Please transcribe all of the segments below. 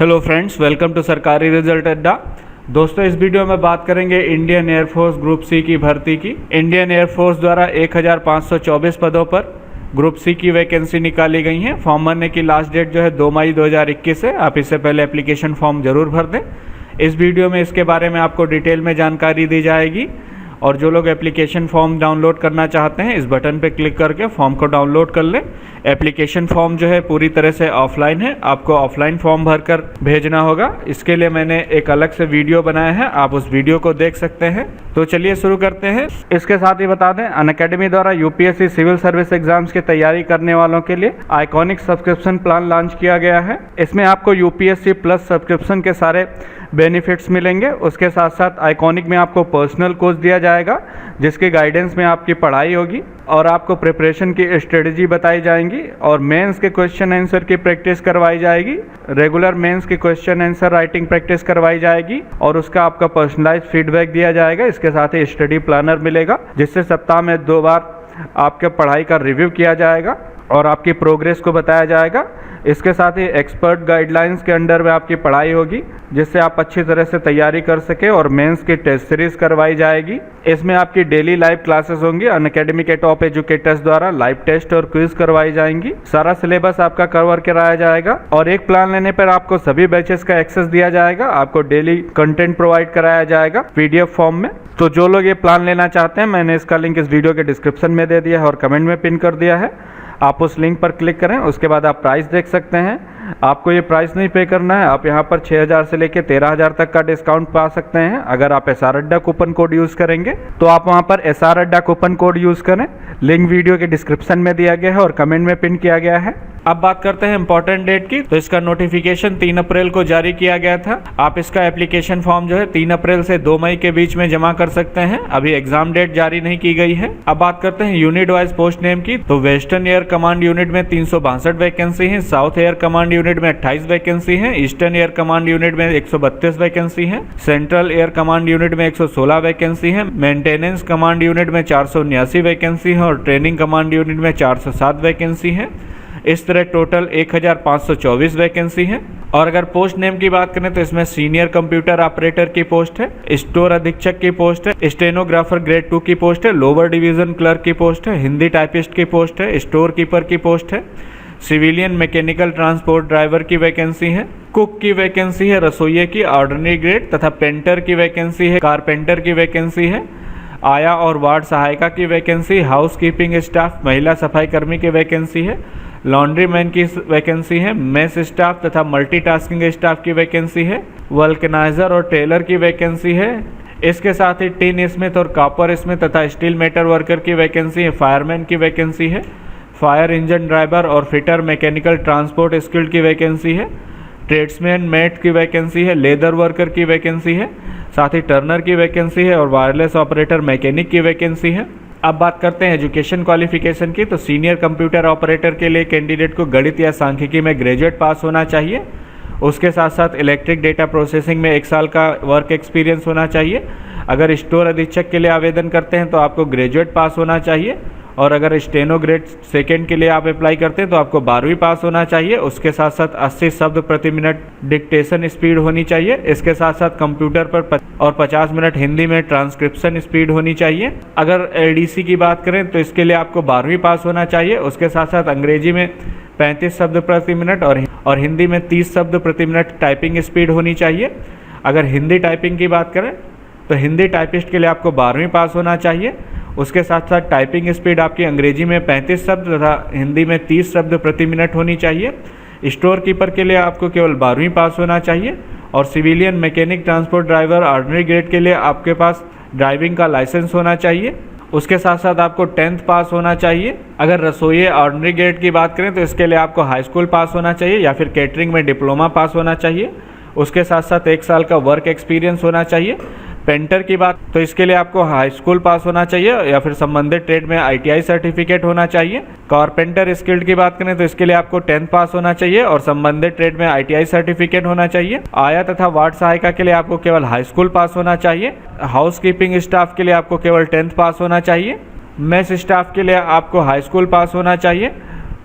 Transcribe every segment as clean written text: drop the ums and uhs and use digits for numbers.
Hello friends, welcome to सरकारी result अड्डा। दोस्तों, इस वीडियो में बात करेंगे इंडियन एयरफोर्स ग्रुप सी की भर्ती की। इंडियन एयरफोर्स द्वारा 1524 पदों पर ग्रुप सी की वैकेंसी निकाली गई हैं। फॉर्म भरने की लास्ट डेट जो है 2 मई 2021 है। आप इससे पहले एप्लीकेशन फॉर्म ज़रूर भर दें। इस वीडियो में इसके बारे में आपको डिटेल में जानकारी दी जाएगी और जो लोग एप्लीकेशन फॉर्म डाउनलोड करना चाहते हैं इस बटन पर क्लिक करके फॉर्म को डाउनलोड कर लें। एप्लीकेशन फॉर्म जो है पूरी तरह से ऑफलाइन है, आपको ऑफलाइन फॉर्म भरकर भेजना होगा। इसके लिए मैंने एक अलग से वीडियो बनाया है, आप उस वीडियो को देख सकते हैं। तो चलिए शुरू करते हैं। इसके साथ ही बता दें, अनअकैडमी द्वारा यूपीएससी सिविल सर्विस एग्जाम्स की तैयारी करने वालों के लिए आइकॉनिक सब्सक्रिप्शन प्लान लॉन्च किया गया है। इसमें आपको यूपीएससी प्लस सब्सक्रिप्शन के सारे बेनिफिट्स मिलेंगे। उसके साथ साथ आइकॉनिक में आपको पर्सनल कोच दिया जाएगा जिसके गाइडेंस में आपकी पढ़ाई होगी और आपको प्रिपरेशन की स्ट्रेटजी बताई जाएंगी और मेंस के क्वेश्चन आंसर की प्रैक्टिस करवाई जाएगी। रेगुलर मेंस के क्वेश्चन आंसर राइटिंग प्रैक्टिस करवाई जाएगी और उसका आपका पर्सनलाइज फीडबैक दिया जाएगा। इसके साथ ही स्टडी प्लानर मिलेगा जिससे सप्ताह में 2 बार आपके पढ़ाई का रिव्यू किया जाएगा और आपकी प्रोग्रेस को बताया जाएगा। इसके साथ ही एक्सपर्ट गाइडलाइंस के अंडर में आपकी पढ़ाई होगी जिससे आप अच्छी तरह से तैयारी कर सके और मेंस की टेस्ट सीरीज करवाई जाएगी। इसमें आपकी डेली लाइव क्लासेस होंगी। अनअकैडमी के टॉप एजुकेटर्स द्वारा लाइव टेस्ट और क्विज करवाई जाएंगी। सारा सिलेबस आपका कवर कराया जाएगा और एक प्लान लेने पर आपको सभी बैचेस का एक्सेस दिया जाएगा। आपको डेली कंटेंट प्रोवाइड कराया जाएगा पीडीएफ फॉर्म में। तो जो लोग ये प्लान लेना चाहते हैं, मैंने इसका लिंक इस वीडियो के डिस्क्रिप्शन में दे दिया है और कमेंट में पिन कर दिया है। आप उस लिंक पर क्लिक करें, उसके बाद आप प्राइस देख सकते हैं। आपको ये प्राइस नहीं पे करना है। आप यहाँ पर 6000 से लेकर 13000 तक का डिस्काउंट पा सकते हैं। अगर आप एसआर अड्डा कूपन कोड यूज़ करेंगे तो आप वहाँ पर एसआर अड्डा कूपन कोड यूज़ करें। लिंक वीडियो के डिस्क्रिप्शन में दिया गया है और कमेंट में पिन किया गया है। अब बात करते हैं इंपॉर्टेंट डेट की। तो इसका नोटिफिकेशन 3 अप्रैल को जारी किया गया था। आप इसका एप्लीकेशन फॉर्म जो है 3 अप्रैल से 2 मई के बीच में जमा कर सकते हैं। अभी एग्जाम डेट जारी नहीं की गई है। अब बात करते हैं यूनिट वाइज पोस्ट नेम की। तो वेस्टर्न एयर कमांड यूनिट में 362 वैकेंसी है। साउथ एयर कमांड यूनिट में 28 वैकेंसी है। ईस्टर्न एयर कमांड यूनिट में 132 वैकेंसी है। सेंट्रल एयर कमांड यूनिट में 116 वैकेंसी है। मेंटेनेंस कमांड यूनिट में 479 वैकेंसी है और ट्रेनिंग कमांड यूनिट में 407 वैकेंसी है। इस तरह टोटल 1524 वैकेंसी है। और अगर पोस्ट नेम की बात करें तो इसमें सीनियर कंप्यूटर ऑपरेटर की पोस्ट है, स्टोर अधीक्षक की पोस्ट है, स्टेनोग्राफर ग्रेड 2 की पोस्ट है, लोअर डिवीजन क्लर्क की पोस्ट है, हिंदी टाइपिस्ट की पोस्ट है, स्टोर कीपर की पोस्ट है, सिविलियन मैकेनिकल ट्रांसपोर्ट ड्राइवर की वैकेंसी है, कुक की वैकेंसी है, रसोइये की ऑर्डिनरी ग्रेड तथा पेंटर की वैकेंसी है, कारपेंटर की वैकेंसी है, आया और वार्ड सहायिका की वैकेंसी, हाउस कीपिंग स्टाफ महिला सफाई कर्मी की वैकेंसी है, लॉन्ड्री मैन की वैकेंसी है, मेस स्टाफ तथा मल्टीटास्किंग स्टाफ की वैकेंसी है, वल्कनाइजर और टेलर की वैकेंसी है। इसके साथ ही टिन स्मिथ और कॉपर स्मिथ तथा स्टील मेटर वर्कर की वैकेंसी है, फायरमैन की वैकेंसी है, फायर इंजन ड्राइवर और फिटर मैकेनिकल ट्रांसपोर्ट स्किल्ड की वैकेंसी है, ट्रेड्समैन मेट की वैकेंसी है, लेदर वर्कर की वैकेंसी है, साथ ही टर्नर की वैकेंसी है और वायरलेस ऑपरेटर मैकेनिक की वैकेंसी है। अब बात करते हैं एजुकेशन क्वालिफिकेशन की। तो सीनियर कंप्यूटर ऑपरेटर के लिए कैंडिडेट को गणित या सांख्यिकी में ग्रेजुएट पास होना चाहिए। उसके साथ साथ इलेक्ट्रिक डेटा प्रोसेसिंग में 1 साल का वर्क एक्सपीरियंस होना चाहिए। अगर स्टोर अधीक्षक के लिए आवेदन करते हैं तो आपको ग्रेजुएट पास होना चाहिए और अगर स्टेनो ग्रेड 2 के लिए आप अप्लाई करते हैं तो आपको 12वीं पास होना चाहिए। उसके साथ साथ 80 शब्द प्रति मिनट डिक्टेशन स्पीड होनी चाहिए। इसके साथ साथ कंप्यूटर पर और 50 मिनट हिंदी में ट्रांसक्रिप्शन स्पीड होनी चाहिए। अगर एडीसी की बात करें तो इसके लिए आपको 12वीं पास होना चाहिए। उसके साथ साथ अंग्रेजी में 35 शब्द प्रति मिनट और हिंदी में 30 शब्द प्रति मिनट टाइपिंग स्पीड होनी चाहिए। अगर हिंदी टाइपिंग की बात करें तो हिंदी टाइपिस्ट के लिए आपको 12वीं पास होना चाहिए। उसके साथ साथ टाइपिंग स्पीड आपकी अंग्रेजी में 35 शब्द तथा हिंदी में 30 शब्द प्रति मिनट होनी चाहिए। स्टोर कीपर के लिए आपको केवल 12वीं पास होना चाहिए और civilian mechanic transport driver ordinary grade के लिए आपके पास ड्राइविंग का लाइसेंस होना चाहिए। उसके साथ साथ आपको 10th पास होना चाहिए। अगर रसोइये ऑर्डिनरी ग्रेड की बात करें तो इसके लिए आपको हाई स्कूल पास होना चाहिए या फिर कैटरिंग में डिप्लोमा पास होना चाहिए। उसके साथ साथ 1 साल का वर्क एक्सपीरियंस होना चाहिए। पेंटर की बात तो इसके लिए आपको हाई स्कूल पास होना चाहिए या फिर संबंधित ट्रेड में आईटीआई सर्टिफिकेट होना चाहिए। कारपेंटर स्किल्ड की बात करें तो इसके लिए आपको 10th पास होना चाहिए और संबंधित ट्रेड में आईटीआई सर्टिफिकेट होना चाहिए। आया तथा वार्ड सहायिका के लिए आपको केवल हाई स्कूल पास होना चाहिए। हाउस कीपिंग स्टाफ के लिए आपको केवल 10th पास होना चाहिए। मेस स्टाफ के लिए आपको हाई स्कूल पास होना चाहिए।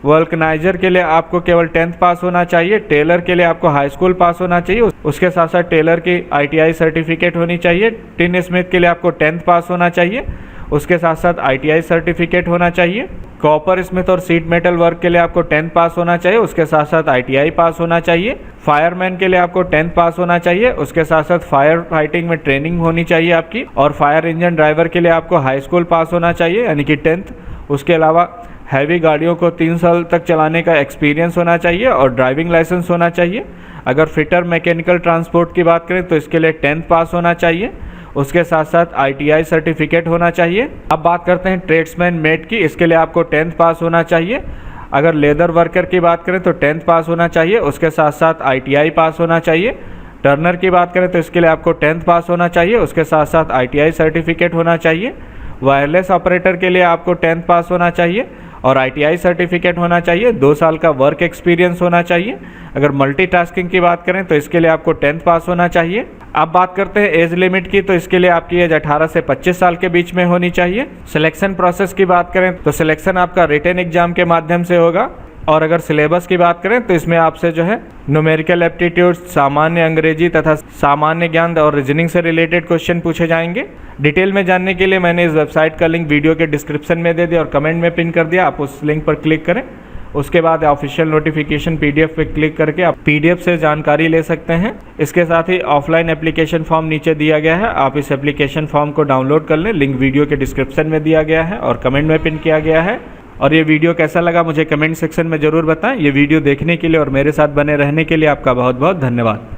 वल्कनाइजर के लिए आपको केवल 10th पास होना चाहिए। टेलर के लिए आपको हाई स्कूल पास होना चाहिए, उसके साथ साथ टेलर की ITI सर्टिफिकेट होनी चाहिए। टिन स्मिथ के लिए आपको 10th पास होना चाहिए, उसके साथ साथ ITI सर्टिफिकेट होना चाहिए। कॉपर स्मिथ और सीट मेटल वर्क के लिए आपको 10th पास होना चाहिए, उसके साथ साथ ITI पास होना चाहिए। फायरमैन के लिए आपको 10th पास होना चाहिए, उसके साथ साथ फायर फाइटिंग में ट्रेनिंग होनी चाहिए आपकी। और फायर इंजन ड्राइवर के लिए आपको हाई स्कूल पास होना चाहिए यानी कि 10th। उसके अलावा हैवी गाड़ियों को 3 साल तक चलाने का एक्सपीरियंस होना चाहिए और ड्राइविंग लाइसेंस होना चाहिए। अगर फिटर मैकेनिकल ट्रांसपोर्ट की बात करें तो इसके लिए 10th पास होना चाहिए, उसके साथ साथ ITI सर्टिफिकेट होना चाहिए। अब बात करते हैं ट्रेड्समैन मेट की, इसके लिए आपको 10th पास होना चाहिए। अगर लेदर वर्कर की बात करें तो 10th पास होना चाहिए, उसके साथ साथ ITI पास होना चाहिए। टर्नर की बात करें तो इसके लिए आपको 10th पास होना चाहिए, उसके साथ साथ ITI सर्टिफिकेट होना चाहिए। वायरलेस ऑपरेटर के लिए आपको 10th पास होना चाहिए और ITI सर्टिफिकेट होना चाहिए। 2 साल का वर्क एक्सपीरियंस होना चाहिए। अगर मल्टीटास्किंग की बात करें तो इसके लिए आपको 10th पास होना चाहिए। अब बात करते हैं एज लिमिट की, तो इसके लिए आपकी एज 18 से 25 साल के बीच में होनी चाहिए। सिलेक्शन प्रोसेस की बात करें तो सिलेक्शन आपका रिटन एग्जाम के माध्यम से होगा। और अगर सिलेबस की बात करें तो इसमें आपसे जो है न्यूमेरिकल एप्टीट्यूड, सामान्य अंग्रेजी तथा सामान्य ज्ञान और रीजनिंग से रिलेटेड क्वेश्चन पूछे जाएंगे। डिटेल में जानने के लिए मैंने इस वेबसाइट का लिंक वीडियो के डिस्क्रिप्शन में दे दिया और कमेंट में पिन कर दिया, आप उस लिंक पर क्लिक करें। उसके बाद ऑफिशियल नोटिफिकेशन PDF पे क्लिक करके आप PDF से जानकारी ले सकते हैं। इसके साथ ही ऑफलाइन एप्लीकेशन फॉर्म नीचे दिया गया है, आप इस एप्लीकेशन फॉर्म को डाउनलोड कर लें, लिंक वीडियो के डिस्क्रिप्शन में दिया गया है और कमेंट में पिन किया गया है। और ये वीडियो कैसा लगा मुझे कमेंट सेक्शन में ज़रूर बताएं। ये वीडियो देखने के लिए और मेरे साथ बने रहने के लिए आपका बहुत बहुत धन्यवाद।